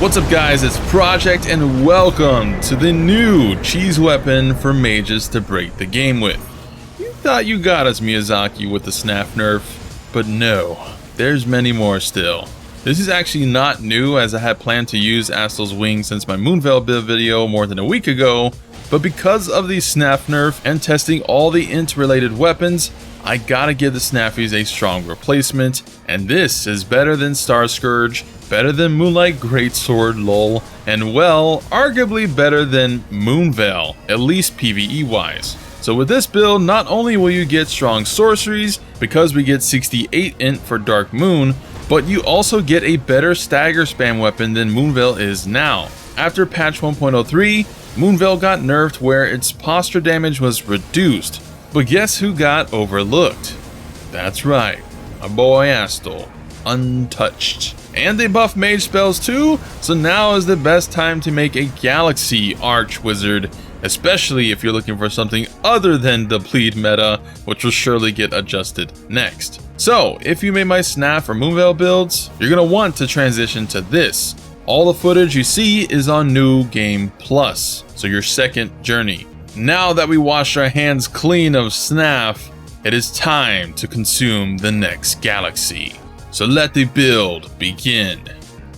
What's up guys, it's Project and welcome to the new cheese weapon for mages to break the game with. You thought you got us, Miyazaki, with the Snaf nerf, but no, there's many more still. This is actually not new, as I had planned to use Astel's wing since my moonveil build video more than a week ago, but because of the Snaf nerf and testing all the int related weapons, I gotta give the Snaffies a strong replacement, and this is better than Star Scourge, better than Moonlight Greatsword lol, and well, arguably better than Moonveil, at least PvE wise. So with this build, not only will you get strong sorceries, because we get 68 int for Dark Moon, but you also get a better stagger spam weapon than Moonveil is now. After patch 1.03, Moonveil got nerfed where its posture damage was reduced. But guess who got overlooked? That's right, my boy Astel, untouched. And they buffed mage spells too, so now is the best time to make a galaxy arch wizard, especially if you're looking for something other than the bleed meta, which will surely get adjusted next. So if you made my Snaf or Moonveil builds, you're gonna want to transition to this. All the footage you see is on New Game Plus, so your second journey. Now that we washed our hands clean of Snaf, it is time to consume the next galaxy. So let the build begin.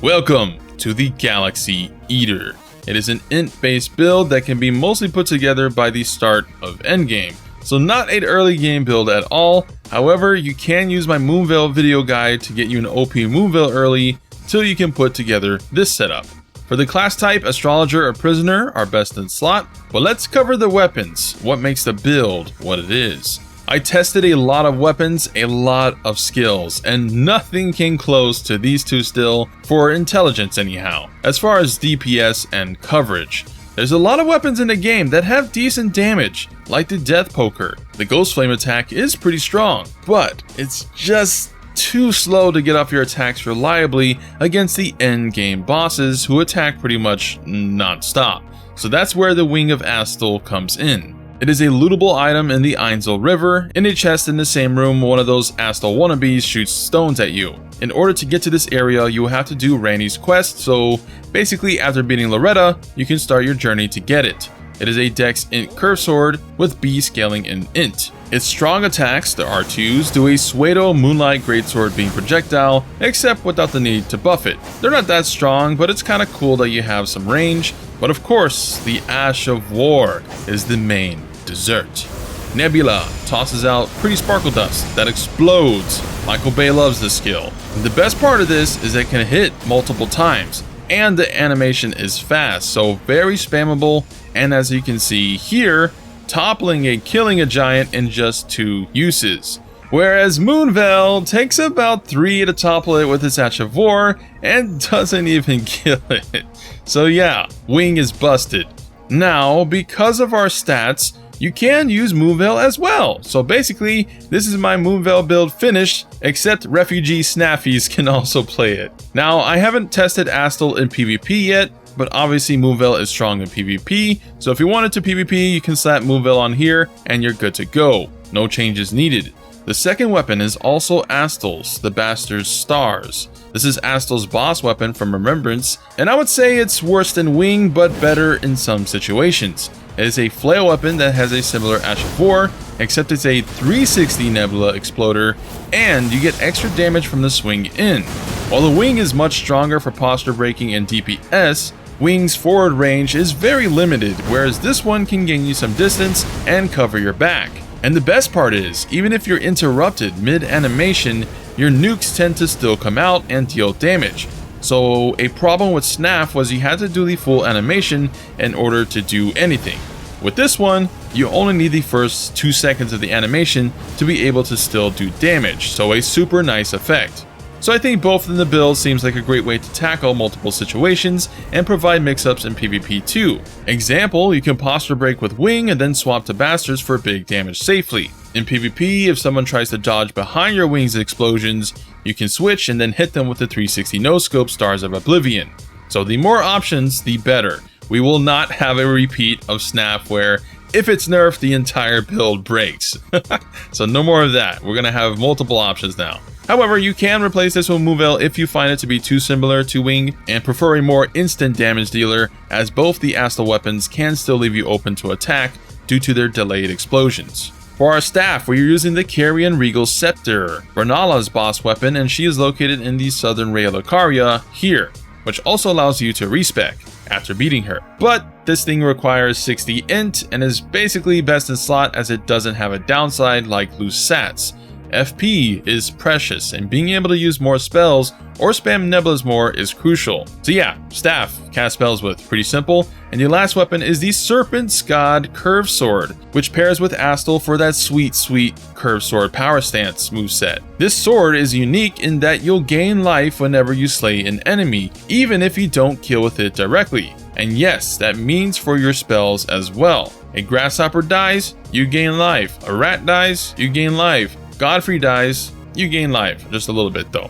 Welcome to the Galaxy Eater. It is an int-based build that can be mostly put together by the start of endgame. So not an early game build at all. However, you can use my Moonveil video guide to get you an OP Moonveil early till you can put together this setup. For the class type, Astrologer or Prisoner are best in slot, but let's cover the weapons, what makes the build what it is. I tested a lot of weapons, a lot of skills, and nothing came close to these two still, for intelligence anyhow, as far as DPS and coverage. There's a lot of weapons in the game that have decent damage, like the Death Poker. The Ghost Flame attack is pretty strong, but it's just too slow to get off your attacks reliably against the end game bosses who attack pretty much non-stop. So that's where the Wing of Astel comes in. It is a lootable item in the Ainzel River, in a chest in the same room one of those Astel wannabes shoots stones at you. In order to get to this area, you will have to do Randy's quest, so basically after beating Loretta, you can start your journey to get it. It is a Dex Int Curve Sword with B scaling in Int. Its strong attacks, the R2s, do a Pseudo Moonlight Greatsword beam projectile, except without the need to buff it. They're not that strong, but it's kinda cool that you have some range. But of course, the Ash of War is the main dessert. Nebula tosses out pretty sparkle dust that explodes. Michael Bay loves this skill. The best part of this is it can hit multiple times, and the animation is fast, so very spammable, and as you can see here, toppling and killing a giant in just 2 uses. Whereas Moonveil takes about 3 to topple it with its Ash of War and doesn't even kill it. So yeah, Wing is busted. Now, because of our stats, you can use Moonveil as well. So basically, this is my Moonveil build finished, except refugee Snaffies can also play it. Now, I haven't tested Astel in PvP yet, but obviously Moonveil is strong in PvP, so if you wanted to PvP, you can slap Moonveil on here and you're good to go. No changes needed. The second weapon is also Astel's, the Bastard's Stars. This is Astel's boss weapon from Remembrance, and I would say it's worse than Wing, but better in some situations. It is a flail weapon that has a similar Ash of War, except it's a 360 Nebula Exploder, and you get extra damage from the swing in. While the Wing is much stronger for posture breaking and DPS, Wing's forward range is very limited, whereas this one can gain you some distance and cover your back. And the best part is, even if you're interrupted mid-animation, your nukes tend to still come out and deal damage. So a problem with Snaf was you had to do the full animation in order to do anything. With this one, you only need the first 2 seconds of the animation to be able to still do damage, so a super nice effect. So I think both in the build seems like a great way to tackle multiple situations and provide mix-ups in PvP too. Example, you can posture break with Wing and then swap to Bastards for big damage safely. In PvP, if someone tries to dodge behind your Wing's explosions, you can switch and then hit them with the 360 no-scope Stars of Oblivion. So the more options, the better. We will not have a repeat of Snaf where if it's nerfed, the entire build breaks. So no more of that. We're gonna have multiple options now. However, you can replace this with moonveil if you find it to be too similar to wing and prefer a more instant damage dealer, as both the Astel weapons can still leave you open to attack due to their delayed explosions. For our staff, we are using the Carrion Regal Scepter, Renala's boss weapon, and she is located in the southern Raylocaria here, which also allows you to respec after beating her. But this thing requires 60 int and is basically best in slot as it doesn't have a downside like loose sats. FP is precious, and being able to use more spells or spam nebulas more is crucial. So yeah, staff, cast spells with, pretty simple. And your last weapon is the Serpent's God Curve Sword, which pairs with Astel for that sweet Curve Sword power stance moveset. This sword is unique in that you'll gain life whenever you slay an enemy, even if you don't kill with it directly. And yes, that means for your spells as well. A grasshopper dies, you gain life. A rat dies, you gain life. Godfrey dies, you gain life, just a little bit though.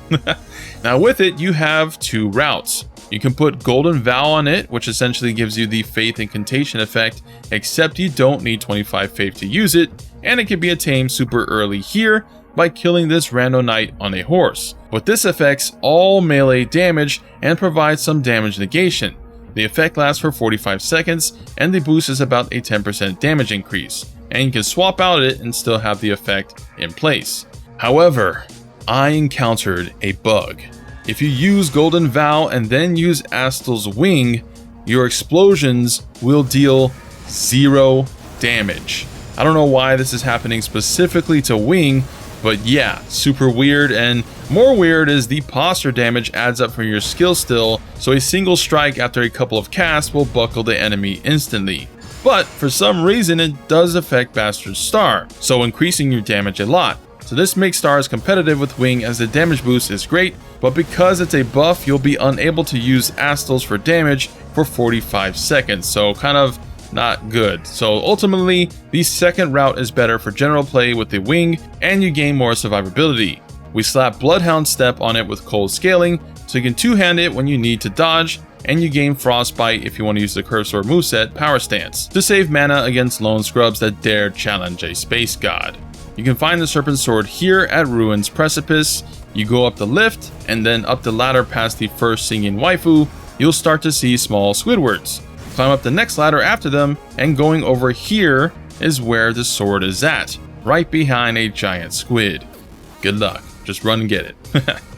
Now with it, you have two routes. You can put Golden Vow on it, which essentially gives you the Faith Incantation effect, except you don't need 25 Faith to use it, and it can be attained super early here by killing this rando knight on a horse. But this affects all melee damage and provides some damage negation. The effect lasts for 45 seconds, and the boost is about a 10% damage increase, and you can swap out it and still have the effect in place. However, I encountered a bug. If you use Golden Vow and then use Astel's Wing, your explosions will deal 0 damage. I don't know why this is happening specifically to Wing, but yeah, super weird. And more weird is the posture damage adds up from your skill still, so a single strike after a couple of casts will buckle the enemy instantly. But for some reason it does affect Bastard Star, so increasing your damage a lot. So this makes stars competitive with Wing as the damage boost is great, but because it's a buff, you'll be unable to use Astels for damage for 45 seconds, so kind of not good. So ultimately, the second route is better for general play with the Wing, and you gain more survivability. We slap Bloodhound Step on it with cold scaling, so you can two-hand it when you need to dodge, and you gain Frostbite if you want to use the Curve Sword moveset Power Stance to save mana against lone scrubs that dare challenge a space god. You can find the Serpent Sword here at Ruin's Precipice. You go up the lift, and then up the ladder past the first singing waifu, you'll start to see small Squidwards. Climb up the next ladder after them, and going over here is where the sword is at, right behind a giant squid. Good luck, just run and get it.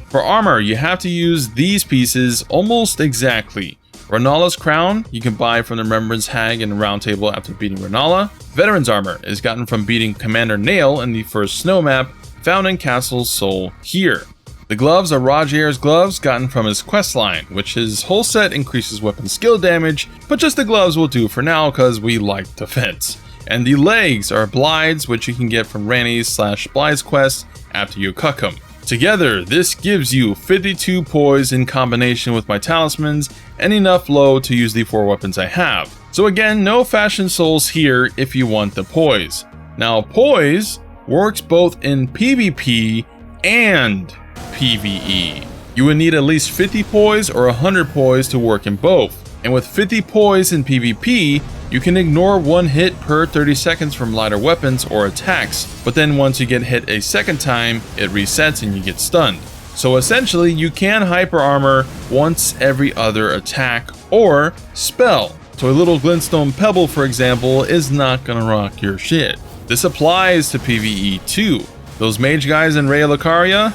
For armor, you have to use these pieces almost exactly. Renala's Crown, you can buy from the Remembrance Hag in the Round Table after beating Renala. Veteran's Armor is gotten from beating Commander Nail in the first snow map, found in Castle Soul here. The gloves are Roger's gloves gotten from his questline, which his whole set increases weapon skill damage, but just the gloves will do for now because we like defense. And the legs are Blides, which you can get from Ranni's/Blides quest after you cuck them. Together, this gives you 52 poise in combination with my talismans and enough low to use the 4 weapons I have. So again, no fashion souls here if you want the poise. Now poise works both in PvP and PvE. You would need at least 50 poise or 100 poise to work in both. And with 50 poise in PvP, you can ignore 1 hit per 30 seconds from lighter weapons or attacks, but then once you get hit a second time, it resets and you get stunned. So essentially, you can hyper armor once every other attack or spell. So a little glintstone pebble, for example, is not gonna rock your shit. This applies to PvE too. Those mage guys in Raylocaria,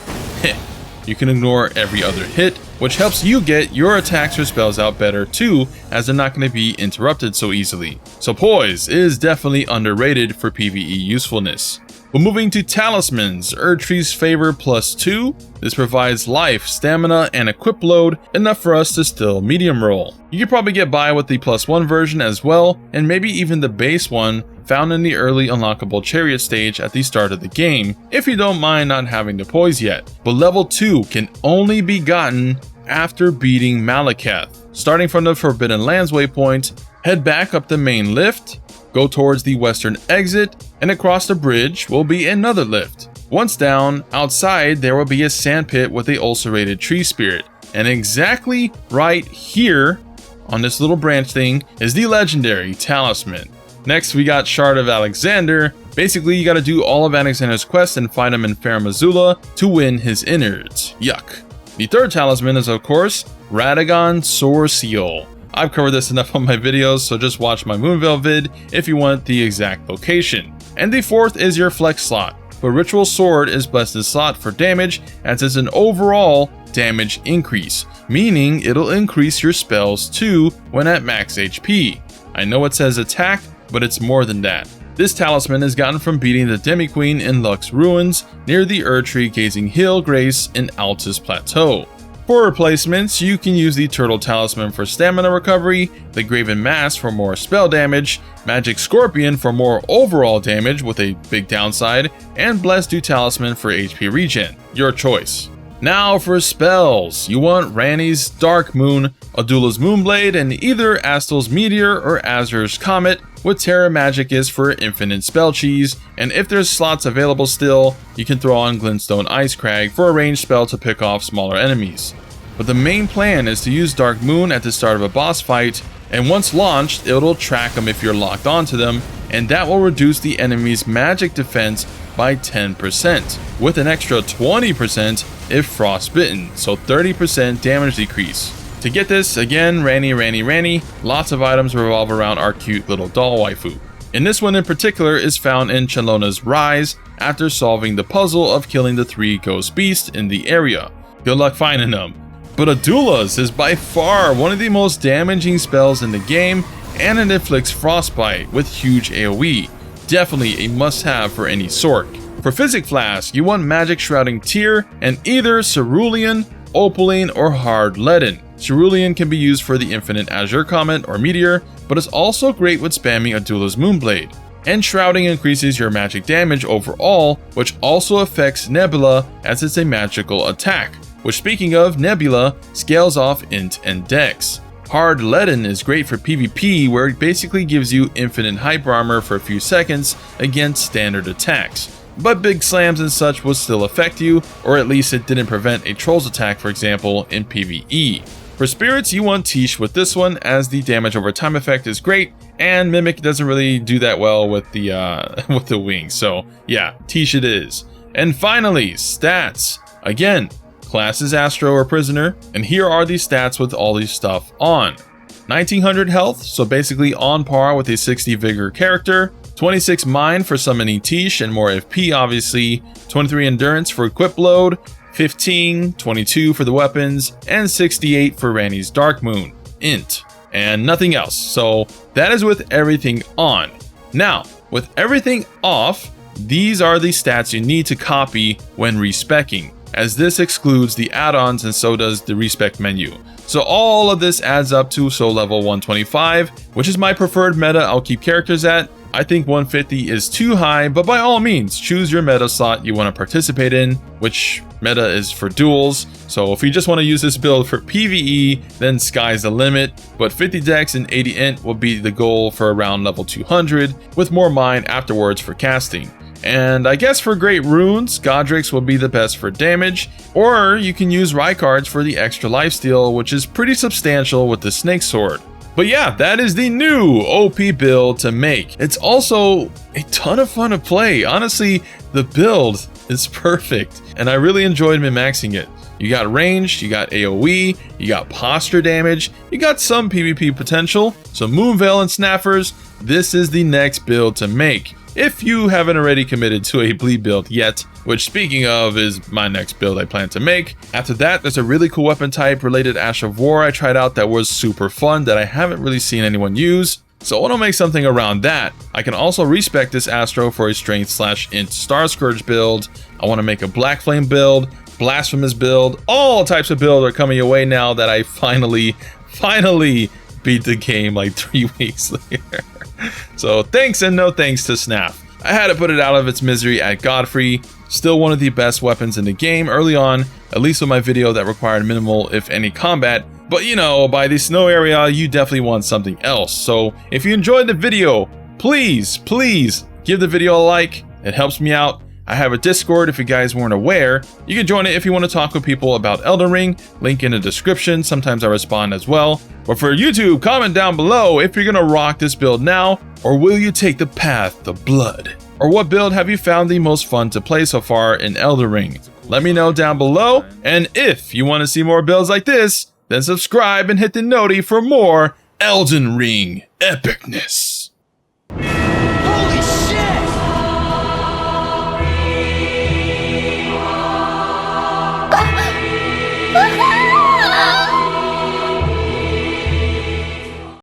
you can ignore every other hit, which helps you get your attacks or spells out better too, as they're not going to be interrupted so easily. So poise is definitely underrated for PvE usefulness. But moving to Talismans, Erdtree's Favor +2. This provides life, stamina, and equip load, enough for us to still medium roll. You could probably get by with the +1 version as well, and maybe even the base one, found in the early unlockable chariot stage at the start of the game, if you don't mind not having the poise yet. But level 2 can only be gotten after beating Malekith. Starting from the Forbidden Lands waypoint, head back up the main lift, go towards the western exit, and across the bridge will be another lift. Once down, outside there will be a sandpit with a ulcerated tree spirit, and exactly right here on this little branch thing is the legendary Talisman. Next, we got Shard of Alexander. Basically, you gotta do all of Alexander's quests and find him in Farum Azula to win his innards. Yuck. The third talisman is, of course, Radagon Soar Seal. I've covered this enough on my videos, so just watch my moonveil vid if you want the exact location. And the fourth is your flex slot, but Ritual Sword is blessed slot for damage, as it's an overall damage increase, meaning it'll increase your spells too when at max HP. I know it says attack, but it's more than that. This talisman is gotten from beating the Demi Queen in Lux Ruins near the Erdtree Gazing Hill Grace in Altus Plateau. For replacements, you can use the Turtle Talisman for stamina recovery, the Graven Mask for more spell damage, Magic Scorpion for more overall damage with a big downside, and Blessed Dew Talisman for HP regen. Your choice. Now for spells, you want Ranni's Dark Moon, Adula's Moonblade, and either Astel's Meteor or Azur's Comet, with Terra Magicus for infinite spell cheese, and if there's slots available still, you can throw on Glintstone Ice Crag for a ranged spell to pick off smaller enemies. But the main plan is to use Dark Moon at the start of a boss fight, and once launched, it'll track them if you're locked onto them, and that will reduce the enemy's magic defense by 10%, with an extra 20% if frostbitten, so 30% damage decrease. To get this, again, Ranni, lots of items revolve around our cute little doll waifu. And this one in particular is found in Chalona's Rise after solving the puzzle of killing the 3 ghost beasts in the area. Good luck finding them. But Adula's is by far one of the most damaging spells in the game, and it inflicts frostbite with huge AoE. Definitely a must-have for any Sorc. For Physic Flask, you want Magic Shrouding Tear and either Cerulean, Opaline, or Hard Leaden. Cerulean can be used for the Infinite Azure Comet or Meteor, but it's also great with spamming Adula's Moonblade. And Shrouding increases your magic damage overall, which also affects Nebula as it's a magical attack, which, speaking of Nebula, scales off int and dex. Hard Leaden is great for PvP, where it basically gives you infinite hyper armor for a few seconds against standard attacks. But big slams and such will still affect you, or at least it didn't prevent a Troll's attack, for example, in PvE. For spirits, you want Tiche with this one, as the damage over time effect is great, and Mimic doesn't really do that well with the with the wings, so yeah, Tiche it is. And finally, stats. Again, class is Astro or Prisoner, and here are the stats with all these stuff on. 1900 health, so basically on par with a 60 vigor character. 26 mind for summoning Tiche and more FP obviously. 23 endurance for equip load. 15, 22 for the weapons, and 68 for Ranni's Dark Moon, int, and nothing else. So that is with everything on. Now, with everything off, these are the stats you need to copy when respeccing, as this excludes the add-ons and so does the respec menu. So all of this adds up to soul level 125, which is my preferred meta I'll keep characters at. I think 150 is too high, but by all means, choose your meta slot you want to participate in, which meta is for duels. So if you just want to use this build for PvE, then sky's the limit, but 50 dex and 80 int will be the goal for around level 200, with more mind afterwards for casting. And I guess for great runes, Godric's will be the best for damage, or you can use Rykard's for the extra lifesteal, which is pretty substantial with the Snake Sword. But yeah, that is the new OP build to make. It's also a ton of fun to play. Honestly, the build is perfect, and I really enjoyed min-maxing it. You got range, you got AoE, you got posture damage, you got some PvP potential, so moonveil and snaffers, this is the next build to make. If you haven't already committed to a bleed build yet, which speaking of is my next build I plan to make. After that, there's a really cool weapon type related Ash of War I tried out that was super fun that I haven't really seen anyone use. So I want to make something around that. I can also respec this Astro for a strength/int Star Scourge build. I want to make a Black Flame build, Blasphemous build. All types of builds are coming your way now that I finally beat the game like 3 weeks later. So thanks and no thanks to Snaf. I had to put it out of its misery at Godfrey. Still one of the best weapons in the game early on, at least with my video that required minimal if any combat. But you know, by the snow area, you definitely want something else. So if you enjoyed the video, please give the video a like. It helps me out. I have a Discord if you guys weren't aware. You can join it if you want to talk with people about Elden Ring. Link in the description. Sometimes I respond as well. But for YouTube, comment down below if you're going to rock this build now, or will you take the path of blood? Or what build have you found the most fun to play so far in Elden Ring? Let me know down below. And if you want to see more builds like this, then subscribe and hit the noti for more Elden Ring epicness.